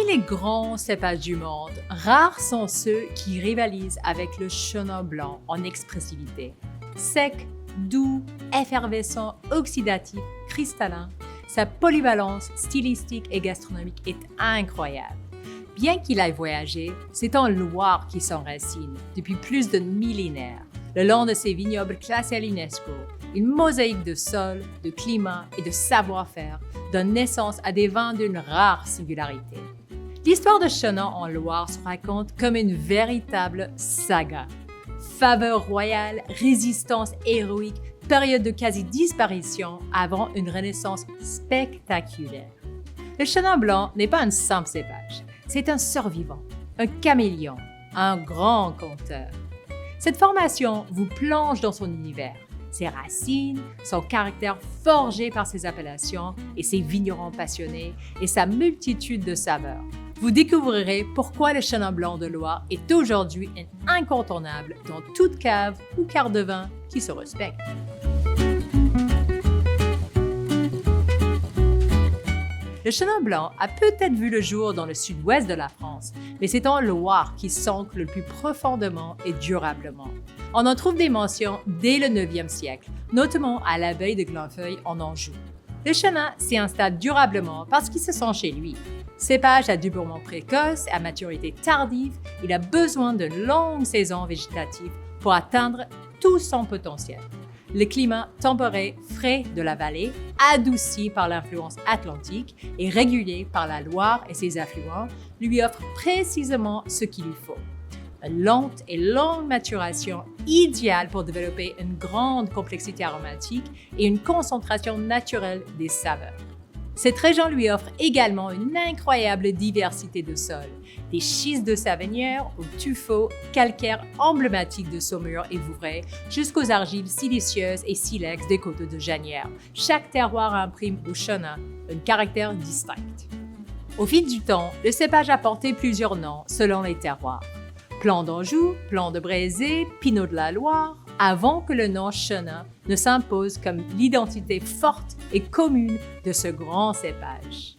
les grands cépages du monde, rares sont ceux qui rivalisent avec le chenin blanc en expressivité. Sec, doux, effervescent, oxydatif, cristallin, sa polyvalence stylistique et gastronomique est incroyable. Bien qu'il aille voyager, c'est en Loire qu'il s'enracine depuis plus de millénaires. Le long de ses vignobles classés à l'UNESCO, une mosaïque de sol, de climat et de savoir-faire donne naissance à des vins d'une rare singularité. L'histoire de Chenin en Loire se raconte comme une véritable saga. Faveur royale, résistance héroïque, période de quasi-disparition avant une renaissance spectaculaire. Le Chenin blanc n'est pas un simple cépage, c'est un survivant, un caméléon, un grand conteur. Cette formation vous plonge dans son univers, ses racines, son caractère forgé par ses appellations et ses vignerons passionnés et sa multitude de saveurs. Vous découvrirez pourquoi le Chenin blanc de Loire est aujourd'hui un incontournable dans toute cave ou carte de vin qui se respecte. Le Chenin blanc a peut-être vu le jour dans le sud-ouest de la France, mais c'est en Loire qu'il s'ancre le plus profondément et durablement. On en trouve des mentions dès le 9e siècle, notamment à l'abbaye de Glanfeuil en Anjou. Le Chenin s'y installe durablement parce qu'il se sent chez lui. Cépage à débourrement précoce et à maturité tardive, il a besoin de longues saisons végétatives pour atteindre tout son potentiel. Le climat tempéré, frais de la vallée, adouci par l'influence atlantique et régulier par la Loire et ses affluents, lui offre précisément ce qu'il lui faut. Une lente et longue maturation idéale pour développer une grande complexité aromatique et une concentration naturelle des saveurs. Cette région lui offre également une incroyable diversité de sols, des schistes de Savenière aux tuffeaux calcaires emblématiques de Saumur et Vouvray, jusqu'aux argiles siliceuses et silex des côtes de Janière. Chaque terroir imprime au Chenin un caractère distinct. Au fil du temps, le cépage a porté plusieurs noms selon les terroirs. Plan d'Anjou, Plan de Brézé, Pinot de la Loire, avant que le nom Chenin ne s'impose comme l'identité forte et commune de ce grand cépage.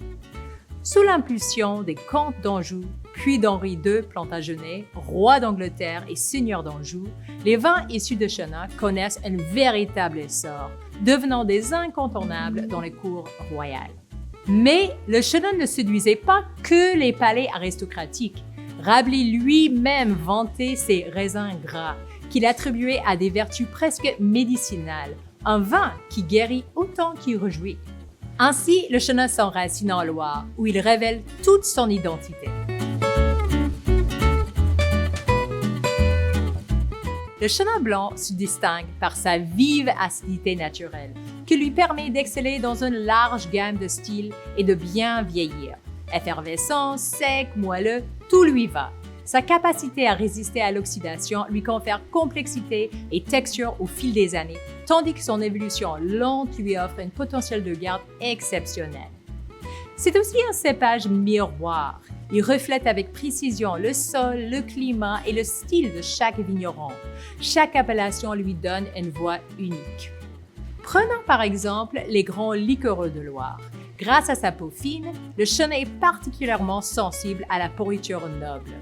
Sous l'impulsion des comtes d'Anjou, puis d'Henri II Plantagenet, roi d'Angleterre et seigneur d'Anjou, les vins issus de Chenin connaissent un véritable essor, devenant des incontournables dans les cours royales. Mais le Chenin ne séduisait pas que les palais aristocratiques. Rabelais lui-même vantait ses raisins gras, qu'il attribuait à des vertus presque médicinales, un vin qui guérit autant qu'il réjouit. Ainsi, le Chenin s'enracine en Loire, où il révèle toute son identité. Le Chenin blanc se distingue par sa vive acidité naturelle, qui lui permet d'exceller dans une large gamme de styles et de bien vieillir. Effervescent, sec, moelleux, tout lui va. Sa capacité à résister à l'oxydation lui confère complexité et texture au fil des années, tandis que son évolution lente lui offre un potentiel de garde exceptionnel. C'est aussi un cépage miroir. Il reflète avec précision le sol, le climat et le style de chaque vigneron. Chaque appellation lui donne une voix unique. Prenons par exemple les grands liquoreux de Loire. Grâce à sa peau fine, le Chenin est particulièrement sensible à la pourriture noble.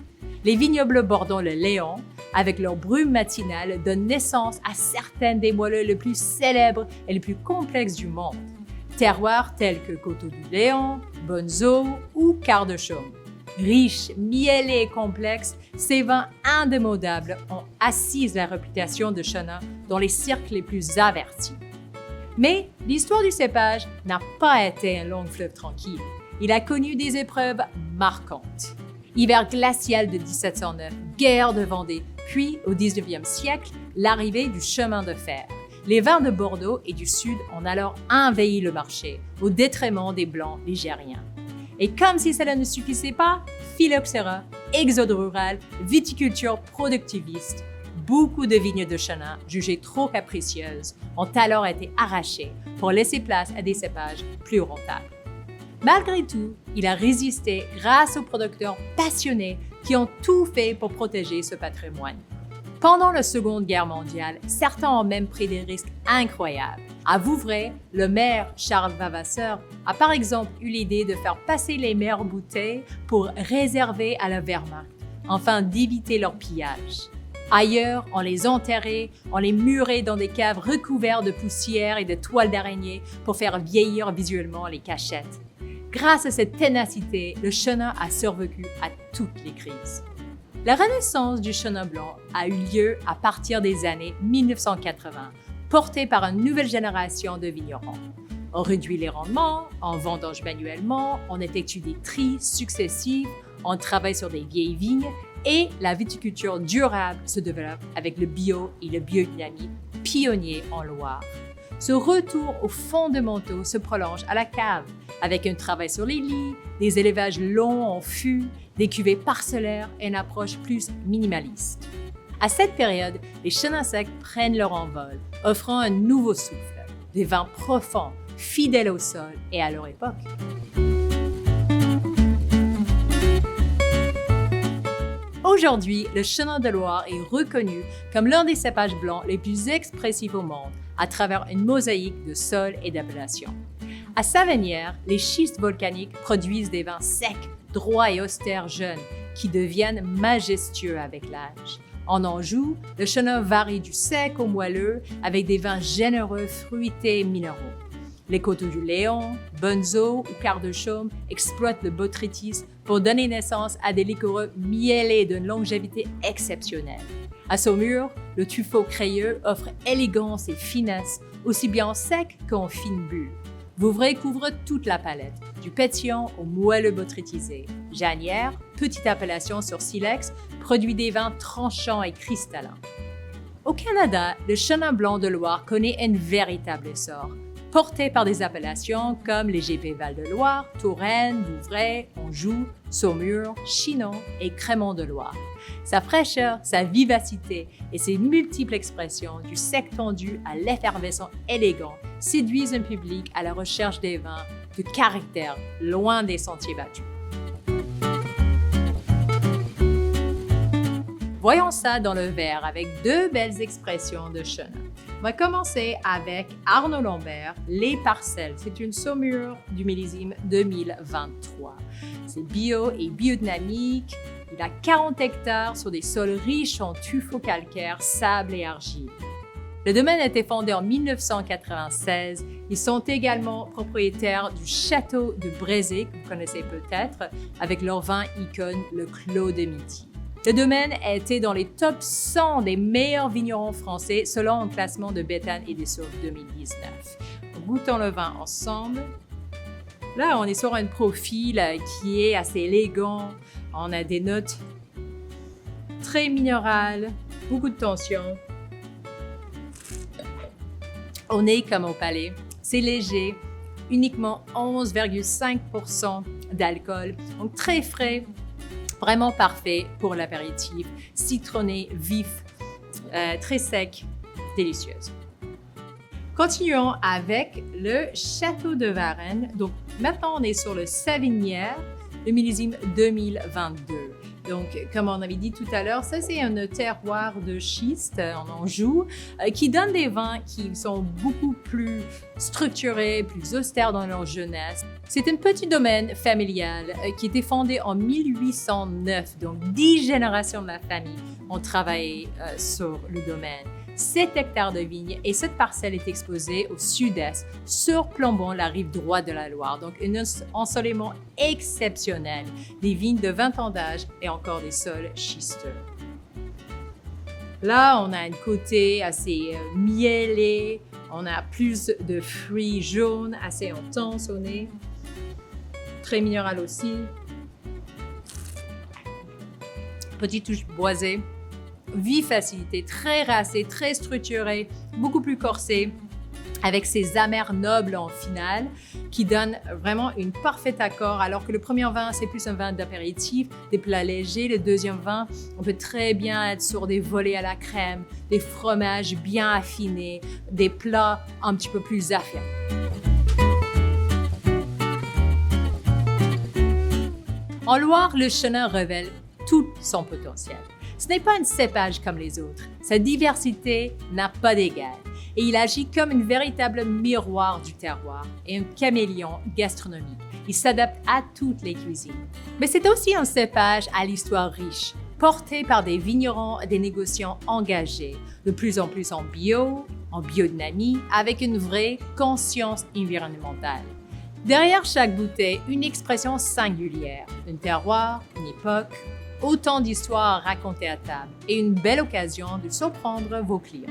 Les vignobles bordant le Léon, avec leur brume matinale, donnent naissance à certaines des moelleux les plus célèbres et les plus complexes du monde. Terroirs tels que Coteaux du Léon, Bonneau ou Quart de Chaume. Riches, miellés et complexes, ces vins indémodables ont assis la réputation de Chenin dans les cercles les plus avertis. Mais l'histoire du cépage n'a pas été un long fleuve tranquille. Il a connu des épreuves marquantes. Hiver glacial de 1709, guerre de Vendée, puis au 19e siècle, l'arrivée du chemin de fer. Les vins de Bordeaux et du Sud ont alors envahi le marché, au détriment des Blancs ligériens. Et comme si cela ne suffisait pas, phylloxéra, exode rural, viticulture productiviste, beaucoup de vignes de Chenin, jugées trop capricieuses, ont alors été arrachées pour laisser place à des cépages plus rentables. Malgré tout, il a résisté grâce aux producteurs passionnés qui ont tout fait pour protéger ce patrimoine. Pendant la Seconde Guerre mondiale, certains ont même pris des risques incroyables. À Vouvray, le maire Charles Vavasseur a par exemple eu l'idée de faire passer les meilleures bouteilles pour réserver à la Wehrmacht, afin d'éviter leur pillage. Ailleurs, on les enterrait, on les murait dans des caves recouvertes de poussière et de toiles d'araignée pour faire vieillir visuellement les cachettes. Grâce à cette ténacité, le chenin a survécu à toutes les crises. La renaissance du chenin blanc a eu lieu à partir des années 1980, portée par une nouvelle génération de vignerons. On réduit les rendements, on vendange manuellement, on effectue des tris successifs, on travaille sur des vieilles vignes et la viticulture durable se développe avec le bio et le biodynamique, pionniers en Loire. Ce retour aux fondamentaux se prolonge à la cave, avec un travail sur les lits, des élevages longs en fût, des cuvées parcellaires et une approche plus minimaliste. À cette période, les chenins secs prennent leur envol, offrant un nouveau souffle, des vins profonds, fidèles au sol et à leur époque. Aujourd'hui, le chenin de Loire est reconnu comme l'un des cépages blancs les plus expressifs au monde, à travers une mosaïque de sols et d'appellations. À Savenière, les schistes volcaniques produisent des vins secs, droits et austères jeunes, qui deviennent majestueux avec l'âge. En Anjou, le chenin varie du sec au moelleux, avec des vins généreux, fruités et minéraux. Les coteaux du Léon, Bonneau ou Quart-de-Chaume exploitent le botrytis pour donner naissance à des liquoreux miellés d'une longévité exceptionnelle. À Saumur, le tuffeau crayeux offre élégance et finesse, aussi bien en sec qu'en fine bulle. Vouvray couvre toute la palette, du pétillant au moelleux botrytisé. Janière, petite appellation sur silex, produit des vins tranchants et cristallins. Au Canada, le chenin blanc de Loire connaît un véritable essor, porté par des appellations comme les GP Val-de-Loire, Touraine, Vouvray, Anjou, Saumur, Chinon et Crémant de Loire. Sa fraîcheur, sa vivacité et ses multiples expressions, du sec tendu à l'effervescent élégant, séduisent un public à la recherche des vins de caractère, loin des sentiers battus. Voyons ça dans le verre avec deux belles expressions de chenin. On va commencer avec Arnaud Lambert, Les Parcelles. C'est une saumure du millésime 2023. C'est bio et biodynamique. Il a 40 hectares sur des sols riches en tuffeau calcaire, sable et argile. Le domaine a été fondé en 1996. Ils sont également propriétaires du château de Brézé, que vous connaissez peut-être, avec leur vin icône, le Clos de Midi. Le domaine a été dans les top 100 des meilleurs vignerons français selon un classement de Béthane et des Sauves 2019. Goûtons le vin ensemble. Là, on est sur un profil qui est assez élégant. On a des notes très minérales, beaucoup de tension. Au nez comme au palais, c'est léger, uniquement 11,5% d'alcool, donc très frais. Vraiment parfait pour l'apéritif, citronné, vif, très sec, délicieuse. Continuons avec le Château de Varennes. Donc maintenant, on est sur le Savinière, le millésime 2022. Donc, comme on avait dit tout à l'heure, ça c'est un terroir de schiste en Anjou qui donne des vins qui sont beaucoup plus structurés, plus austères dans leur jeunesse. C'est un petit domaine familial qui était fondé en 1809, donc 10 générations de la famille ont travaillé sur le domaine. 7 hectares de vignes et cette parcelle est exposée au sud-est, surplombant la rive droite de la Loire. Donc, un ensoleillement exceptionnel, des vignes de 20 ans d'âge et encore des sols schisteux. Là, on a un côté assez miellé, on a plus de fruits jaunes, assez intenses au nez, très minéral aussi. Petite touche boisée. Vivacité, très racée, très structurée, beaucoup plus corsée, avec ses amers nobles en finale, qui donnent vraiment un parfait accord, alors que le premier vin, c'est plus un vin d'apéritif, des plats légers. Le deuxième vin, on peut très bien être sur des volets à la crème, des fromages bien affinés, des plats un petit peu plus affirmés. En Loire, le chenin révèle tout son potentiel. Ce n'est pas un cépage comme les autres. Sa diversité n'a pas d'égal et il agit comme un véritable miroir du terroir et un caméléon gastronomique. Il s'adapte à toutes les cuisines. Mais c'est aussi un cépage à l'histoire riche, porté par des vignerons et des négociants engagés, de plus en plus en biodynamie, avec une vraie conscience environnementale. Derrière chaque bouteille, une expression singulière, un terroir, une époque, autant d'histoires racontées à table et une belle occasion de surprendre vos clients.